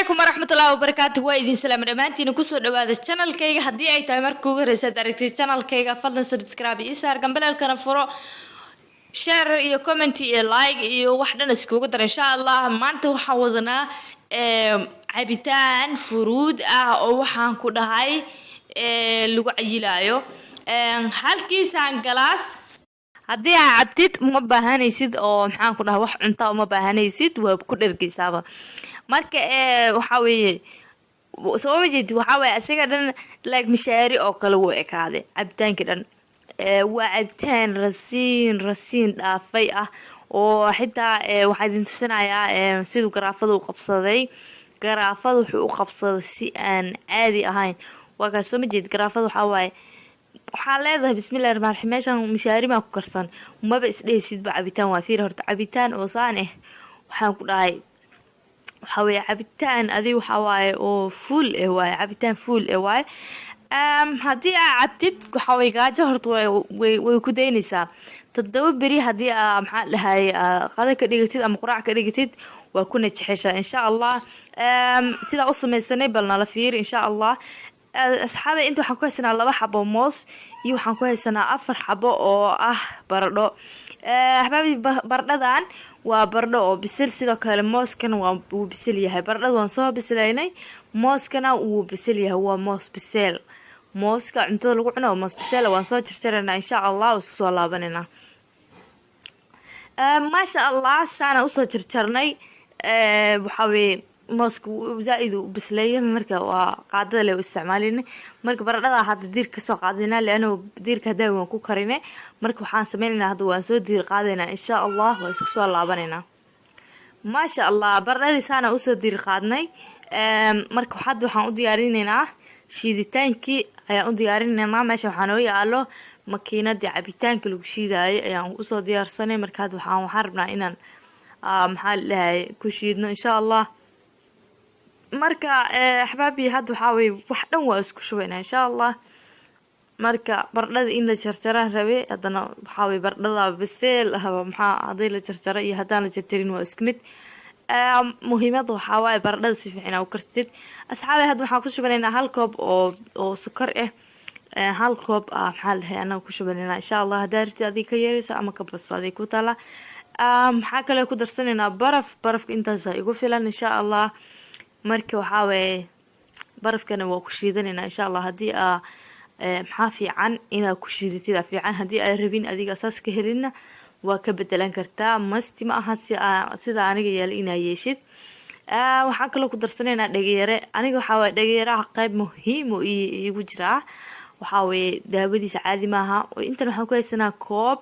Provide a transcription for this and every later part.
عليكم ورحمة الله وبركاته وإذن سلام رمانتي نكسر هذا الشانل كيغا هدي أي تايمر كوغر رسالة داركتي الشانل كيغا فضلا سبسكرايب إيسار قنبلا الكنفورو شير iyo comment iyo like iyo wax dhan iskugu dar insha Allah maanta waxaan wadanaa cabitaan furuud ah oo waxaan ku dhahay lagu cayilaayo halkiisaan galaas haddii aad cabtid uma baahanaysid oo maxaan ku dhahay wax cunto uma baahanaysid waa ku dhergeysaaba marka waxa weeye soo wajid waxa weeye asaga dhan like mishaari oo kale wuu ekaade cabitaanka dhan waa cabitaan rasiin dhaafay ah oo xitaa waxaa idin tusinayaa siduu garaafada u qabsaday garaafada wuxuu u qabsaday si aan caadi ahayn waa ka soo majeed garaafada waxa waaye waxaa leedahay bismillaahir rahmaanir rahiim meeshan mishaari ma ku karsan maba isdheysid ba cabitaan waa fiir horta cabitaan oo saan waxaan ku dhahay waxa weeye cabitaan adiga waxa waaye oo full waaye cabitaan full waaye haddii aad cabtid waxa way gaajo horta way ku daynaysaa 7 beri haddii maxaa dhahay qada ka dhigatid ama quraac ka dhigatid waa ku najixishaa insha Allah sida u sameeysanay balna la fiir insha Allah asxaabay inta waxaan ku haysanaa 2 xabo moos iyo waxaan ku haysanaa 4 xabo oo ah baradho ahbaabi baradhadan waa baradho oo bisil sidoo kale mooskana waa uu bisil yahay baradhada waan soo bislaynay mooskana uu bisil yahay waa moos bisil mooska cuntada lagu cuno moos bisil waan soo jarjaraynaa insha Allah isku soo laabanayna ma sha Allah saana u soo jarjarnay waxa weeye mooska zaaid u bisleeyay marka waa qaadada loo isticmaalinay marka baradhada hadda diirka soo qaadina laano diirka hadaa waan ku karinay marka waxaan sameeynaa hadda waan soo diir qaadayna insha Allah waa isku soo laabanayna ma sha Allah baradhadii saana u soo diir qaadnay marka hadda waxaan u diyaarinaynaa shiiditaankii ayaan u diyaarinaynaa meesha waxaan oo yaalo makiinada cabitaanka lagu shiidaayay ayaan u soo diyaarsanay marka hadda waxaan rabnaa inaan maxaa lahaay ku shiidno insha Allah marka ahbaabi hadda waxa way wax dhan waa isku shubaynaa insha Allah marka baradhada in la jarjaran rabe hadana waxa way baradhada biseel maxaa hadii la jarjaro iyo hadaan la jarjarin waa isku mid muhiimada waxa way baradhada si fiican u kartid asxaabay hadda waxaan ku shubanaynaa hal koob oo sokor hal koob maxaa lahaay ana ku shubanaynaa insha Allah hadaarti adii ka yeeraysa ama ka badsaday ku tala maxaa kale ku darsanaynaa barafka intaas ay ugu filan insha Allah marka waxa way barafkana waa ku shiidanaynaa insha Allah hadii maxaa fiican inaad ku shiidatid fiican hadii ay rabin adiga asaas ka helina waa ka bedelan kartaa masti ma aha sida aniga yeelay inaa yeeshid waxaan kale ku darsanaynaa dhageere aniga waxa way dhageeraha qayb muhiim oo igu jira waxa way daawadiisa caadi maaha intan waxaan ku haysanaa koob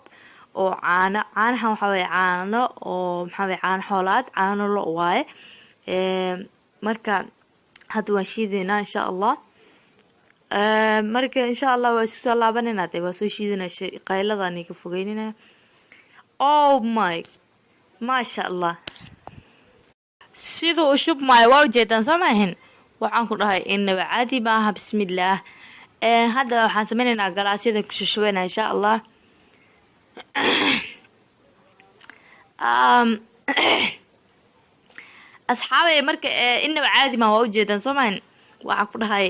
oo caanaha waxa way caano oo maxaa way caano xoolaad caano lo waaye marka hadda waan shiideynaa insha Allah marka insha Allah waa isku soo laabanayna waa soo shiidanaa qayladani ka fogeynina oh my ma sha Allah sidoo shub my waa jeedan samayn waxaan ku dhahay inaba caadi maaha bismillaah hadda waxaan sameynaynaa galaasyada ku shushweynaa insha Allah asxaabay marka inaba caadi ma waa jeedan samayn waxaan ku dhahay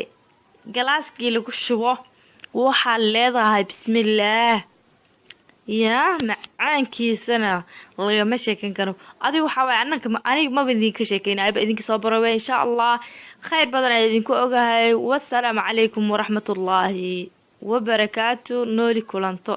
galaaskii lagu shubo waxa leedahay bismillaah ya macaankiisana lagama sheekan karo adiga waxa way aniga ma idin ka sheekeynaa idinka soo barawe insha Allah khayr badan ay idinku ogahay wassalaamu calaykum waraxmatullaahi wabarakaatu nooli kulanto